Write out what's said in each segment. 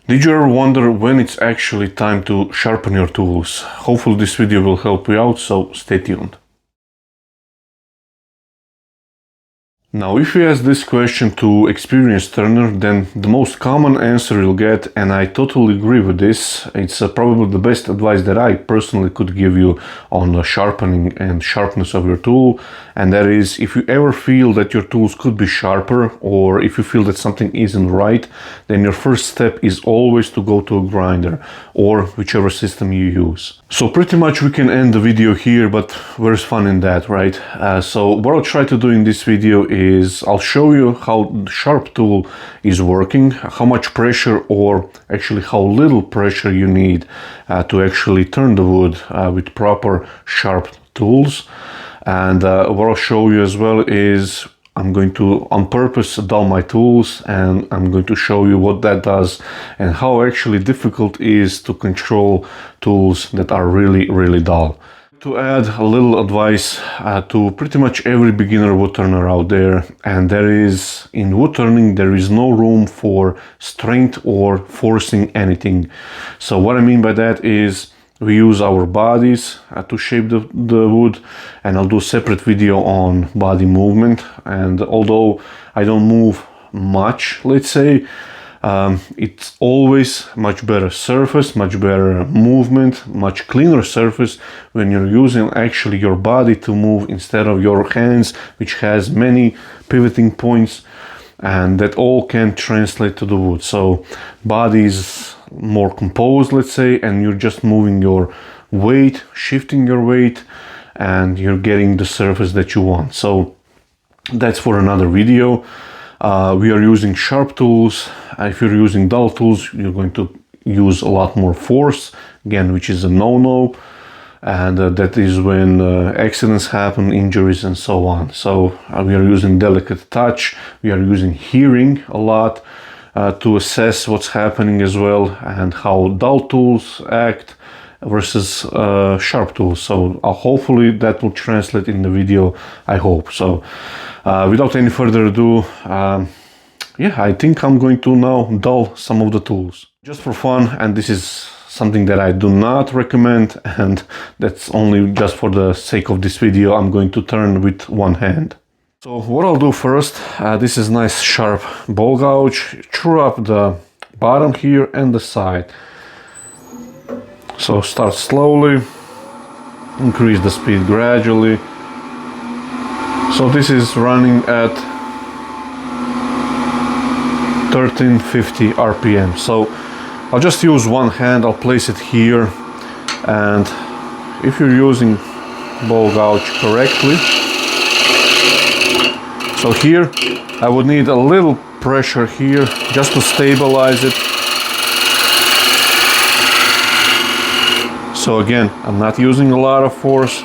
Did you ever wonder when it's actually time to sharpen your tools? Hopefully this video will help you out, so stay tuned. Now, if you ask this question to experienced turner, then the most common answer you'll get, and I totally agree with this, it's probably the best advice that I personally could give you on the sharpening and sharpness of your tool, and that is, if you ever feel that your tools could be sharper, or if you feel that something isn't right, then your first step is always to go to a grinder, or whichever system you use. So pretty much we can end the video here, but where's fun in that, right? So what I'll try to do in this video is I'll show you how the sharp tool is working, how much pressure or actually how little pressure you need to actually turn the wood with proper sharp tools. And what I'll show you as well is I'm going to on purpose dull my tools, and I'm going to show you what that does and how actually difficult it is to control tools that are really dull. To add a little advice to pretty much every beginner wood turner out there, and that is, in wood turning there is no room for strength or forcing anything. So what I mean by that is we use our bodies to shape the wood, and I'll do a separate video on body movement. And although I don't move much, let's say, it's always much better surface, much better movement, much cleaner surface when you're using actually your body to move instead of your hands, which has many pivoting points, and that all can translate to the wood. So body is more composed, let's say, and you're just moving your weight, shifting your weight, and you're getting the surface that you want. So that's for another video. We are using sharp tools. If you're using dull tools, you're going to use a lot more force, again, which is a no-no, and that is when accidents happen, injuries, and so on. So we are using delicate touch, we are using hearing a lot to assess what's happening as well, and how dull tools act versus sharp tools. So hopefully that will translate in the video, I hope. So without any further ado, yeah, I think I'm going to now dull some of the tools just for fun, and this is something that I do not recommend, and that's only just for the sake of this video. I'm going to turn with one hand. So what I'll do first, this is nice sharp ball gouge, true up the bottom here and the side. So start slowly, increase the speed gradually. So this is running at 1350 RPM. So I'll just use one hand, I'll place it here, and if you're using ball gouge correctly, so here I would need a little pressure here just to stabilize it. So again, I'm not using a lot of force.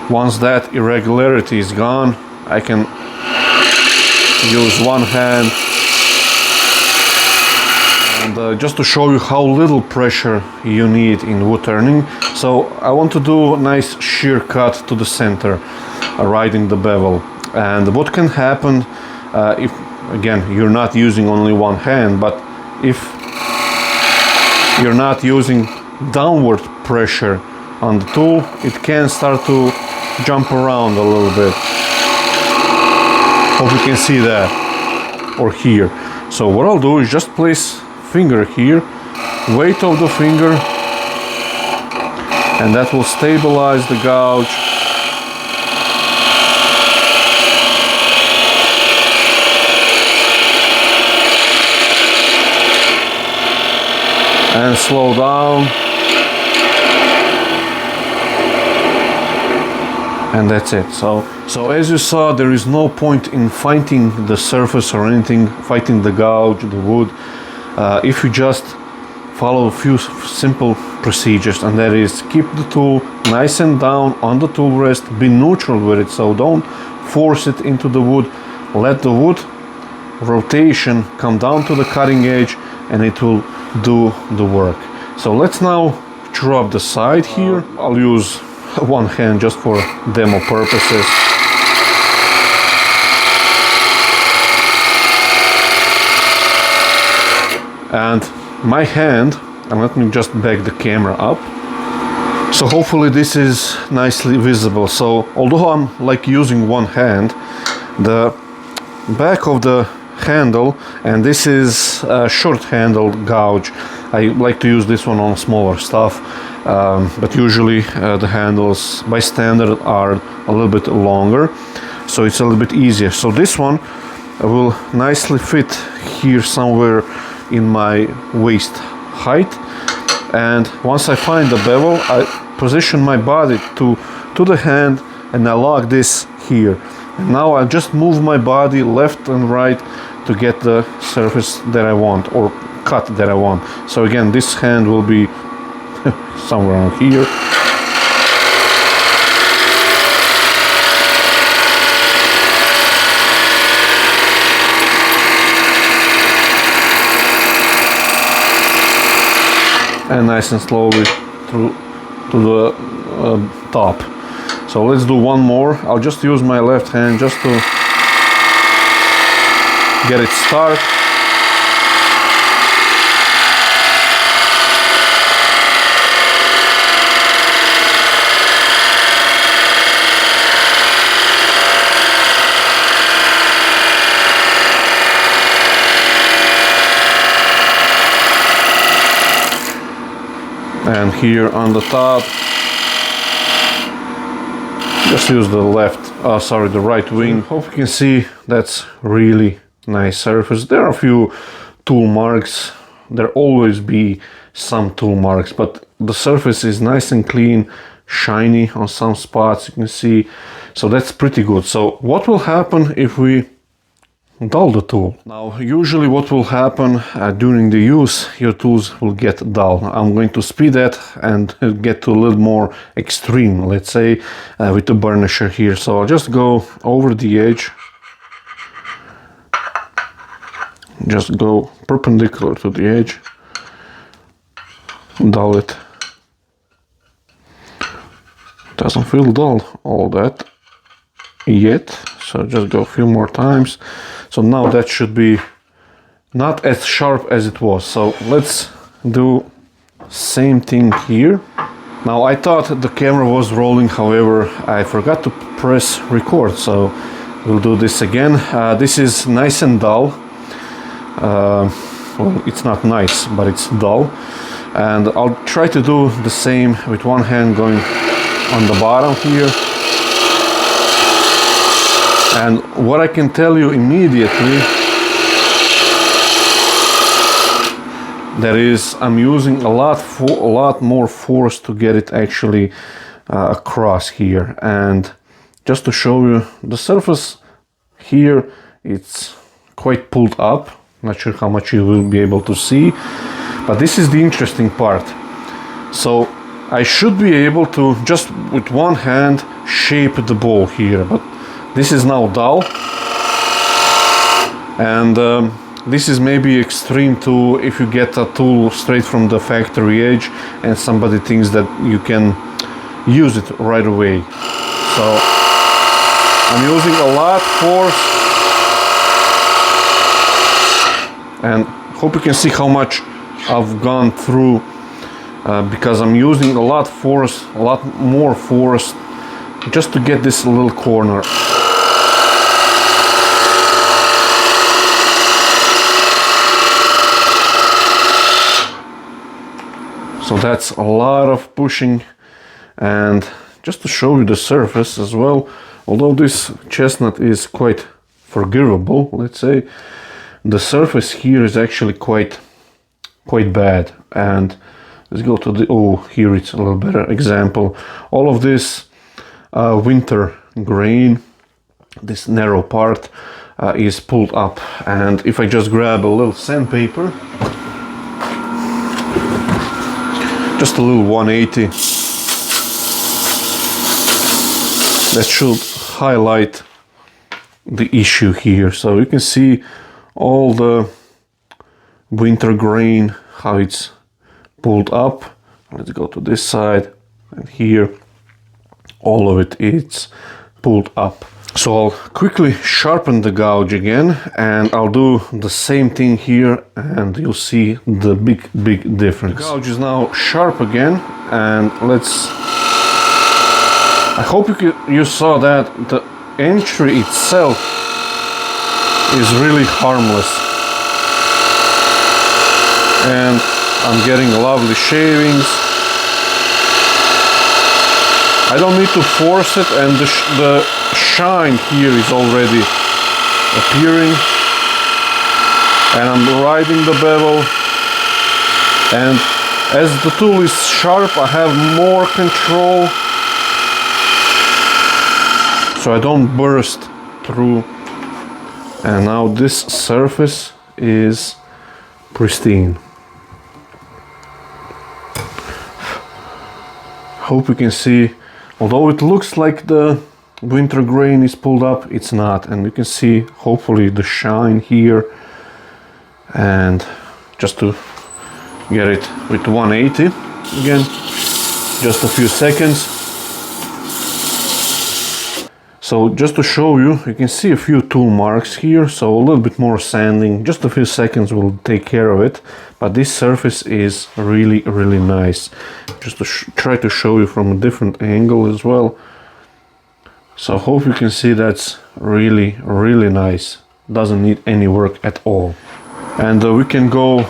Once that irregularity is gone, I can use one hand, and just to show you how little pressure you need in wood turning. So I want to do a nice shear cut to the center, right in the bevel. And what can happen if, again, you're not using only one hand, but if you're not using downward pressure on the tool, it can start to jump around a little bit. Hope you can see that, or here. So what I'll do is just place finger here, weight of the finger, and that will stabilize the gouge. And slow down. And that's it. So as you saw, there is no point in fighting the surface or anything, fighting the gouge, the wood, if you just follow a few simple procedures, and that is keep the tool nice and down on the tool rest, be neutral with it, so don't force it into the wood, let the wood rotation come down to the cutting edge, and it will do the work. So let's now draw up the side here. I'll use one hand just for demo purposes. and my hand, and let me just back the camera up. So hopefully this is nicely visible. So although I'm like using one hand, the back of the handle, and this is a short handled gouge. I like to use this one on smaller stuff, but usually the handles by standard are a little bit longer, so it's a little bit easier. So this one will nicely fit here somewhere in my waist height, and once I find the bevel, I position my body to the hand and I lock this here. And now I just move my body left and right to get the surface that I want, or cut that I want. So again, this hand will be somewhere around here. And nice and slowly through to the top. So let's do one more. I'll just use my left hand just to get it started. And here on the top, just use the the right wing. Hope you can see that's really nice surface. There are a few tool marks. There always be some tool marks, but the surface is nice and clean, shiny on some spots, you can see. So that's pretty good. So what will happen if we dull the tool? Now usually what will happen during the use, your tools will get dull. I'm going to speed that and get to a little more extreme, let's say, with the burnisher here. So I'll just go over the edge, just go perpendicular to the edge, dull it. Doesn't feel dull all that yet, so just go a few more times. So now that should be not as sharp as it was. So let's do same thing here. Now I thought the camera was rolling, however I forgot to press record, so we'll do this again. This is nice and dull. Well, it's not nice, but it's dull, and I'll try to do the same with one hand going on the bottom here. And what I can tell you immediately, that is, I'm using a lot more force to get it actually across here. And just to show you the surface here, it's quite pulled up. Not sure how much you will be able to see, but this is the interesting part. So I should be able to just with one hand shape the ball here, but this is now dull, and this is maybe extreme too if you get a tool straight from the factory edge and somebody thinks that you can use it right away. So I'm using a lot of force, and hope you can see how much I've gone through because I'm using a lot more force just to get this little corner. So that's a lot of pushing. And just to show you the surface as well, although this chestnut is quite forgivable, let's say, the surface here is actually quite bad. And let's go to the, here it's a little better example. All of this winter grain, this narrow part is pulled up, and if I just grab a little sandpaper, just a little 180, that should highlight the issue here. So you can see all the winter grain, how it's pulled up. Let's go to this side, and here all of it is pulled up. So I'll quickly sharpen the gouge again, and I'll do the same thing here, and you'll see the big difference. The gouge is now sharp again, and I hope you saw that the entry itself is really harmless, and I'm getting lovely shavings. I don't need to force it, and the shine here is already appearing, and I'm riding the bevel, and as the tool is sharp I have more control, so I don't burst through. And now this surface is pristine. Hope you can see, although it looks like the winter grain is pulled up, it's not, and you can see hopefully the shine here. And just to get it with 180 again, just a few seconds. So just to show you, you can see a few tool marks here, so a little bit more sanding, just a few seconds will take care of it. But this surface is really nice. Just to try to show you from a different angle as well. So I hope you can see that's really nice. Doesn't need any work at all. And we can go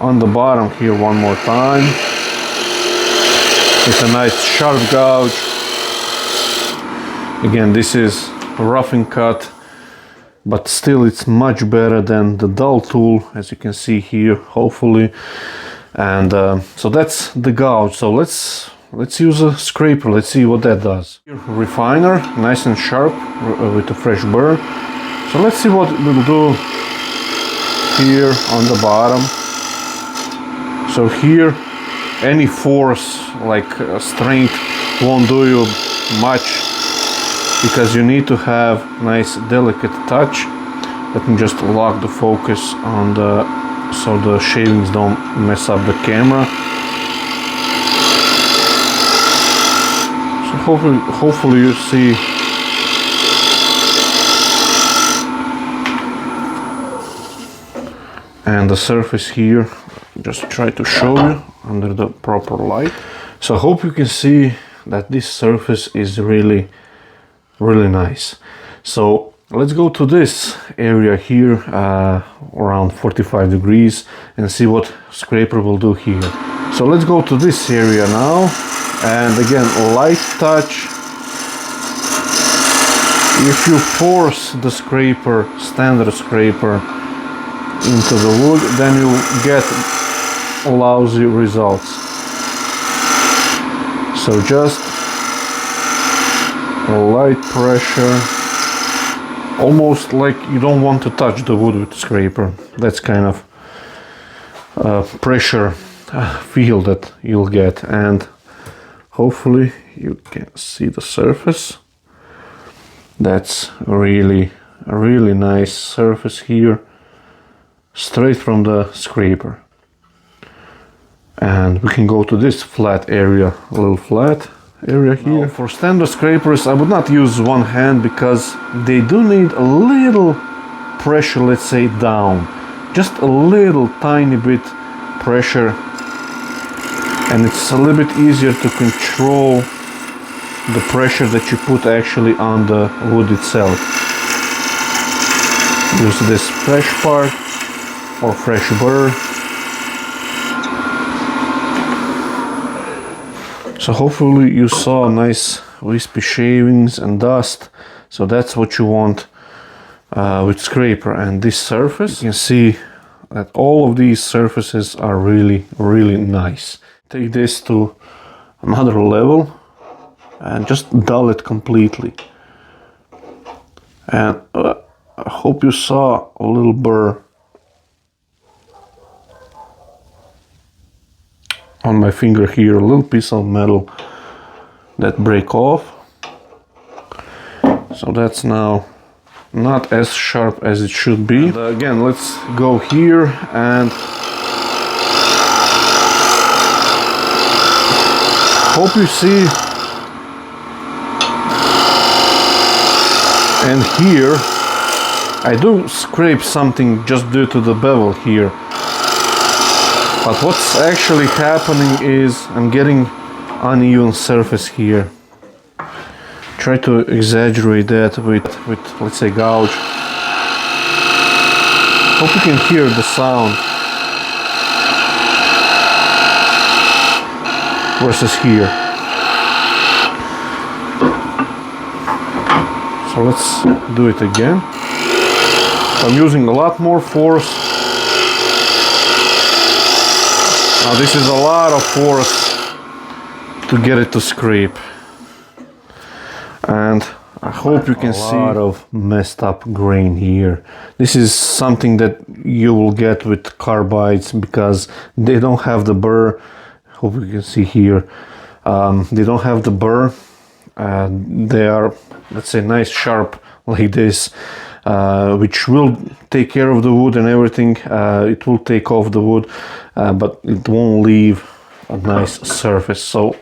on the bottom here one more time. It's a nice sharp gouge. Again, this is roughing cut, but still it's much better than the dull tool, as you can see here, hopefully. And so that's the gouge. So let's use a scraper. Let's see what that does. Refiner, nice and sharp with a fresh burr. So let's see what we'll do here on the bottom. So here, any force like strength won't do you much, because you need to have nice delicate touch. Let me just lock the focus on so the shavings don't mess up the camera. So hopefully you see and the surface here. Just try to show you under the proper light. So I hope you can see that this surface is really nice. So let's go to this area here around 45 degrees and see what scraper will do here. So let's go to this area now, and again, light touch. If you force the scraper, standard scraper, into the wood, then you get lousy results. So just light pressure, almost like you don't want to touch the wood with the scraper. That's kind of pressure feel that you'll get, and hopefully you can see the surface. That's really nice surface here, straight from the scraper. And we can go to this flat area, a little flat area here. Now, for standard scrapers I would not use one hand, because they do need a little pressure, let's say down, just a little tiny bit pressure, and it's a little bit easier to control the pressure that you put actually on the wood itself. Use this fresh part or fresh burr. So hopefully you saw nice wispy shavings and dust. So that's what you want with scraper. And this surface, you can see that all of these surfaces are really nice. Take this to another level and just dull it completely. And I hope you saw a little burr on my finger here, a little piece of metal that break off. So that's now not as sharp as it should be. And again, let's go here and hope you see And here I do scrape something just due to the bevel here. But what's actually happening is I'm getting uneven surface here. Try to exaggerate that with let's say gouge. Hope you can hear the sound versus here. So let's do it again. I'm using a lot more force. Now this is a lot of force to get it to scrape. And I hope you can see a lot of messed up grain here. This is something that you will get with carbides because they don't have the burr. Hope you can see here. They don't have the burr. They are, let's say, nice sharp like this, which will take care of the wood and everything. It will take off the wood, but it won't leave a nice surface. So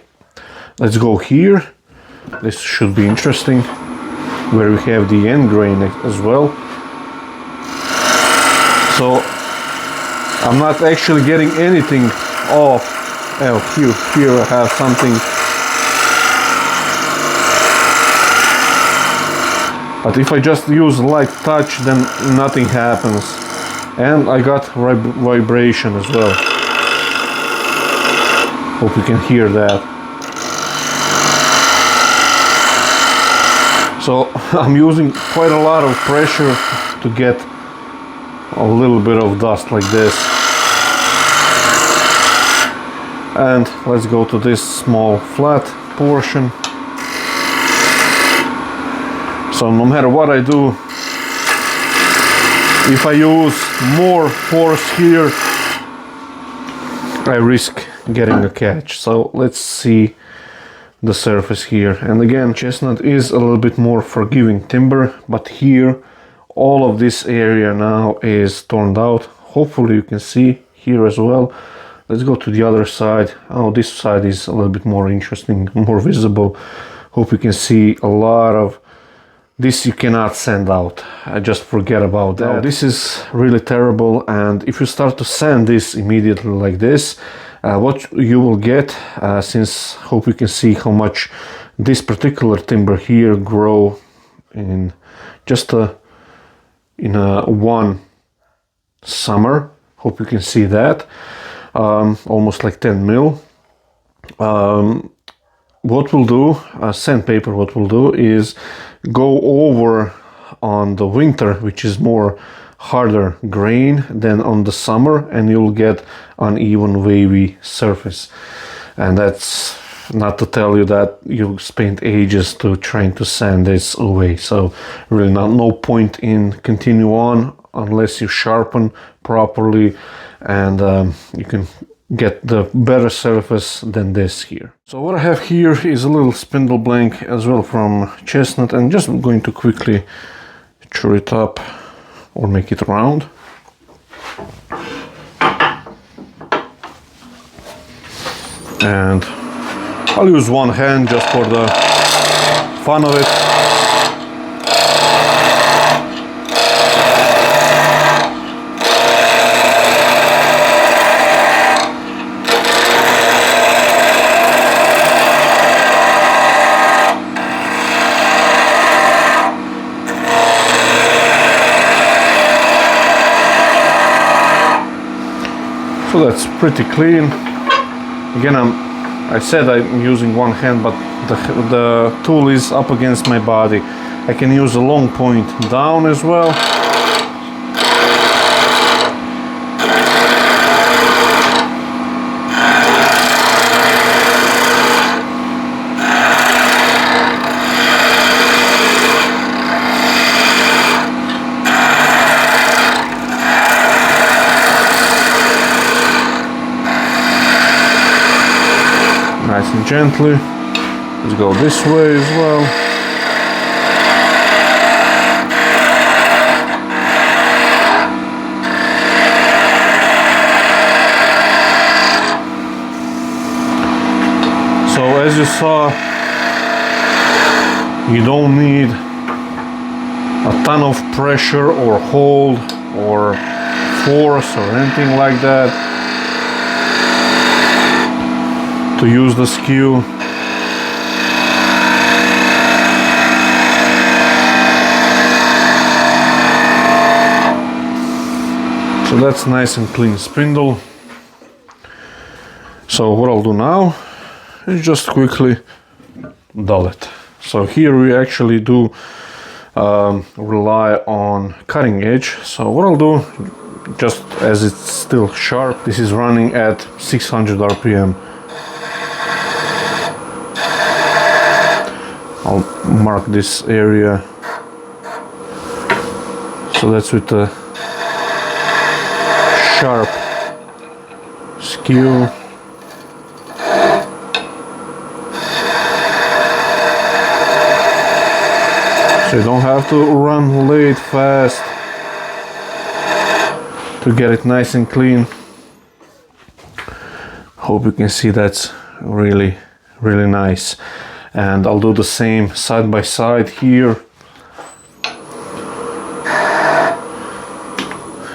let's go here. This should be interesting, where we have the end grain as well. So I'm not actually getting anything off. Oh, here I have something. But if I just use light touch, then nothing happens. And I got vibration as well. Hope you can hear that. So I'm using quite a lot of pressure to get a little bit of dust like this. And let's go to this small flat portion. So no matter what I do, if I use more force here, I risk getting a catch. So let's see the surface here. And again, chestnut is a little bit more forgiving timber, but here all of this area now is torn out. Hopefully you can see here as well. Let's go to the other side. Oh, this side is a little bit more interesting, more visible. Hope you can see a lot of this. You cannot sand out. I just forget about that. Now, this is really terrible, and if you start to sand this immediately like this, what you will get, since hope you can see how much this particular timber here grow in just in one summer. Hope you can see that, almost like 10 mil. What we'll do, sandpaper, what we'll do is go over on the winter, which is more harder grain than on the summer, and you'll get uneven wavy surface. And that's not to tell you that you spent ages to trying to sand this away. So really no point in continue on unless you sharpen properly, and you can get the better surface than this here. So what I have here is a little spindle blank as well from chestnut, and just going to quickly chew it up or make it round. And I'll use one hand just for the fun of it. So that's pretty clean. Again, I said I'm using one hand, but the tool is up against my body. I can use a long point down as well. Nice and gently. Let's go this way as well. So as you saw, you don't need a ton of pressure or hold or force or anything like that to use the skew. So that's nice and clean spindle. So what I'll do now is just quickly dull it. So here we actually do rely on cutting edge. So what I'll do, just as it's still sharp, this is running at 600 RPM. I'll mark this area. So that's with the sharp skew. So you don't have to run lathe fast to get it nice and clean. Hope you can see that's really nice. And I'll do the same side by side here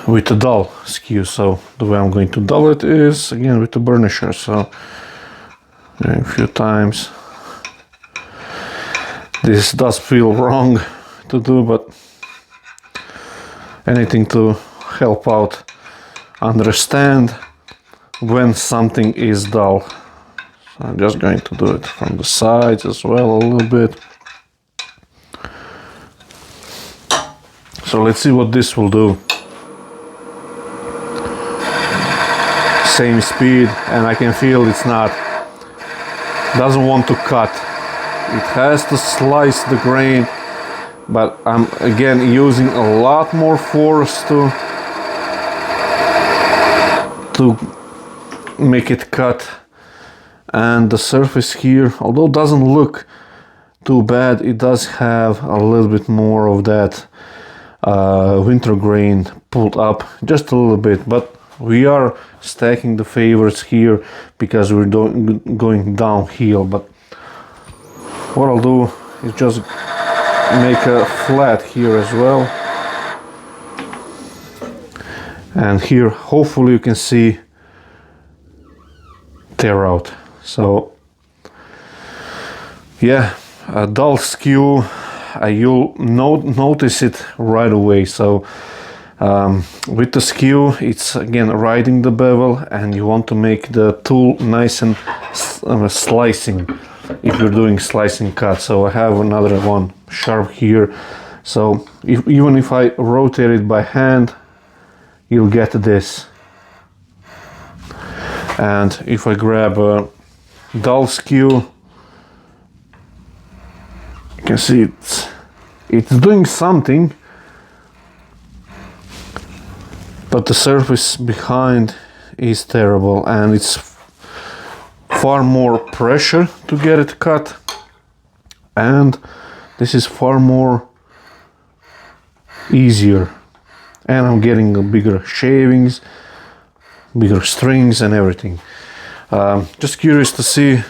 with the dull skew. So the way I'm going to dull it is again with the burnisher. So a few times. This does feel wrong to do, but anything to help out understand when something is dull. So I'm just going to do it from the sides as well a little bit. So let's see what this will do. Same speed, and I can feel doesn't want to cut. It has to slice the grain, but I'm again using a lot more force to make it cut. And the surface here, although it doesn't look too bad, it does have a little bit more of that winter grain pulled up, just a little bit. But we are stacking the favors here because we're going downhill. But what I'll do is just make a flat here as well. And here, hopefully you can see tear out. So yeah, a dull skew, you'll notice it right away. So with the skew, it's again riding the bevel, and you want to make the tool nice and slicing if you're doing slicing cut. So I have another one sharp here. So even if I rotate it by hand, you'll get this. And if I grab a dull skew, you can see it's doing something, but the surface behind is terrible, and it's far more pressure to get it cut, and this is far more easier, and I'm getting bigger shavings, bigger strings and everything. Just curious to see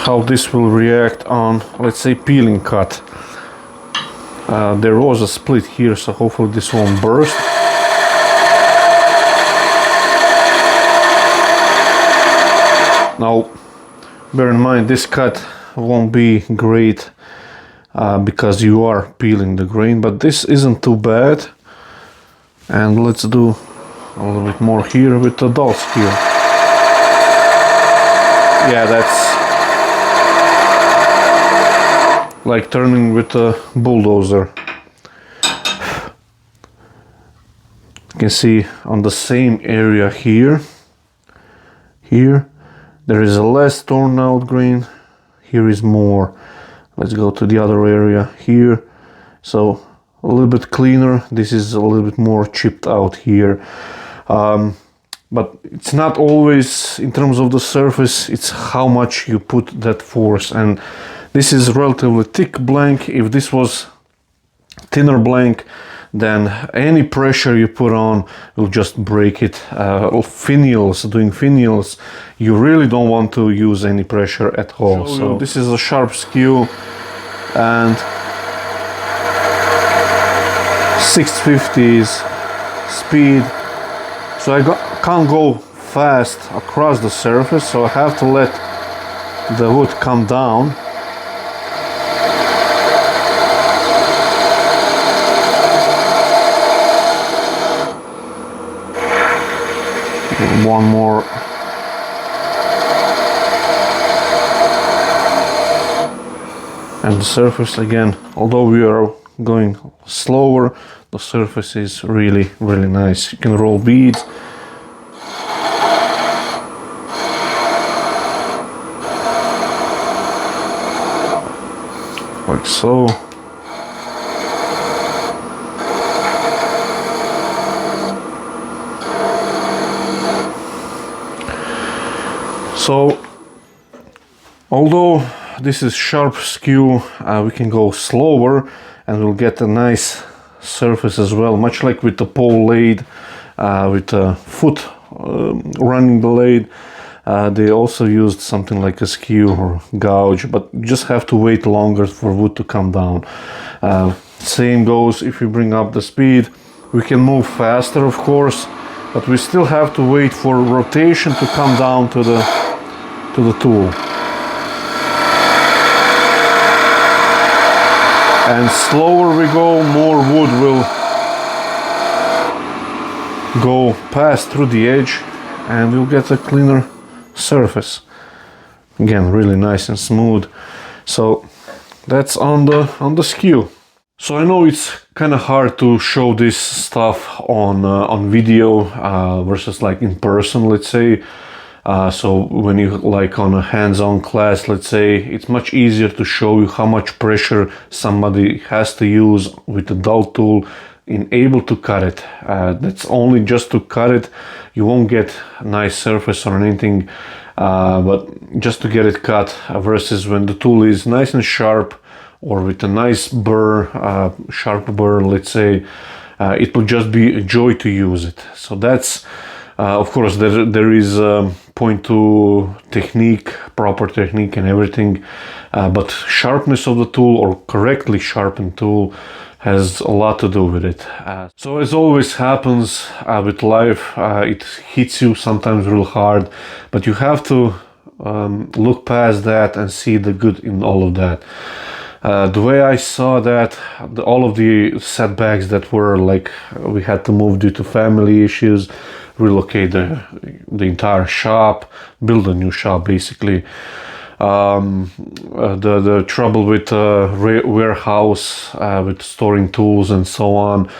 how this will react on, let's say, peeling cut. There was a split here, so hopefully this won't burst. Now, bear in mind, this cut won't be great because you are peeling the grain, but this isn't too bad. And let's do a little bit more here with the dull skew. Yeah, that's like turning with a bulldozer. You can see on the same area here, there is a less torn out grain, here is more. Let's go to the other area here. So a little bit cleaner, this is a little bit more chipped out here. But it's not always in terms of the surface, it's how much you put that force. And this is relatively thick blank. If this was thinner blank, then any pressure you put on will just break it. Doing finials, you really don't want to use any pressure at all. So this is a sharp skew, and 650s speed, so I can't go fast across the surface, so I have to let the wood come down. One more. And the surface again, although we are going slower, the surface is really, really nice. You can roll beads. Like so. So, although this is sharp skew, we can go slower and we'll get a nice surface as well, much like with the pole lathe, with a foot running the lathe. They also used something like a skew or gouge, but you just have to wait longer for wood to come down. Same goes if you bring up the speed. We can move faster, of course, but we still have to wait for rotation to come down to the tool. And slower we go, more wood will go past through the edge and we'll get a cleaner surface. Again, really nice and smooth. So that's on the skew. So I know it's kind of hard to show this stuff on video versus like in person, let's say. So when you like on a hands-on class, let's say, it's much easier to show you how much pressure somebody has to use with the dull tool in able to cut it. That's only just to cut it. You won't get a nice surface or anything, but just to get it cut, versus when the tool is nice and sharp or with a nice burr, sharp burr, let's say, it will just be a joy to use it. So that's of course, there is point to technique, proper technique and everything, but sharpness of the tool or correctly sharpened tool has a lot to do with it. So as always happens with life, it hits you sometimes real hard, but you have to look past that and see the good in all of that. The way I saw that, all of the setbacks that were like we had to move due to family issues, relocate the entire shop, build a new shop basically. The trouble with warehouse, with storing tools and so on.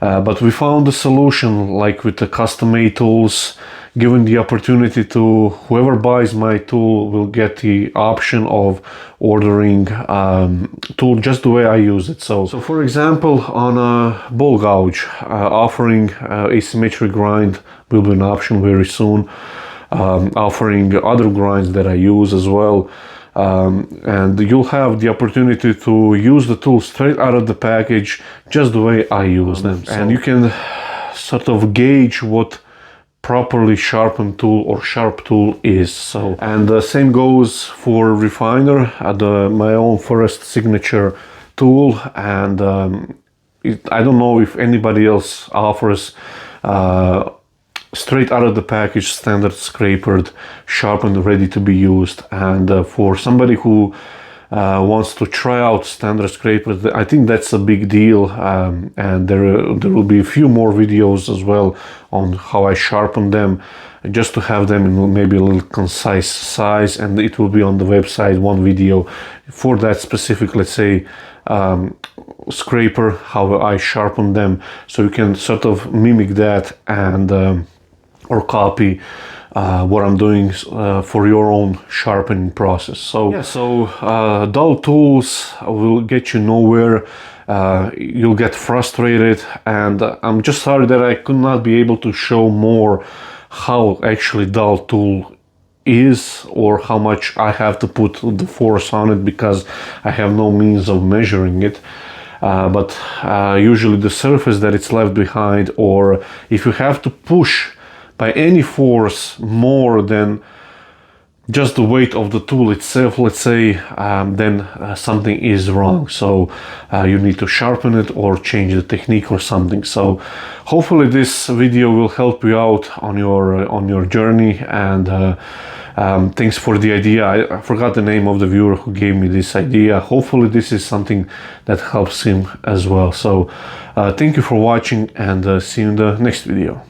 But we found a solution, like with the custom-made tools, given the opportunity to whoever buys my tool will get the option of ordering tool just the way I use it. So for example, on a ball gouge, offering asymmetric grind will be an option very soon. Offering other grinds that I use as well. And you'll have the opportunity to use the tool straight out of the package just the way I use them. And you can sort of gauge what properly sharpened tool or sharp tool is. So, and the same goes for refiner, my own Forest signature tool. And I don't know if anybody else offers straight out of the package standard scrapered, sharpened, ready to be used. And for somebody who wants to try out standard scrapers, I think that's a big deal. And there will be a few more videos as well on how I sharpen them, just to have them in maybe a little concise size, and it will be on the website, one video for that specific, let's say, scraper, how I sharpen them, so you can sort of mimic that and or copy what I'm doing for your own sharpening process. So yeah, so dull tools will get you nowhere. You'll get frustrated, and I'm just sorry that I could not be able to show more how actually dull tool is, or how much I have to put the force on it, because I have no means of measuring it. But usually the surface that it's left behind, or if you have to push by any force more than just the weight of the tool itself, let's say, then something is wrong. So you need to sharpen it or change the technique or something. So hopefully this video will help you out on your journey. And thanks for the idea. I forgot the name of the viewer who gave me this idea. Hopefully this is something that helps him as well. So thank you for watching, and see you in the next video.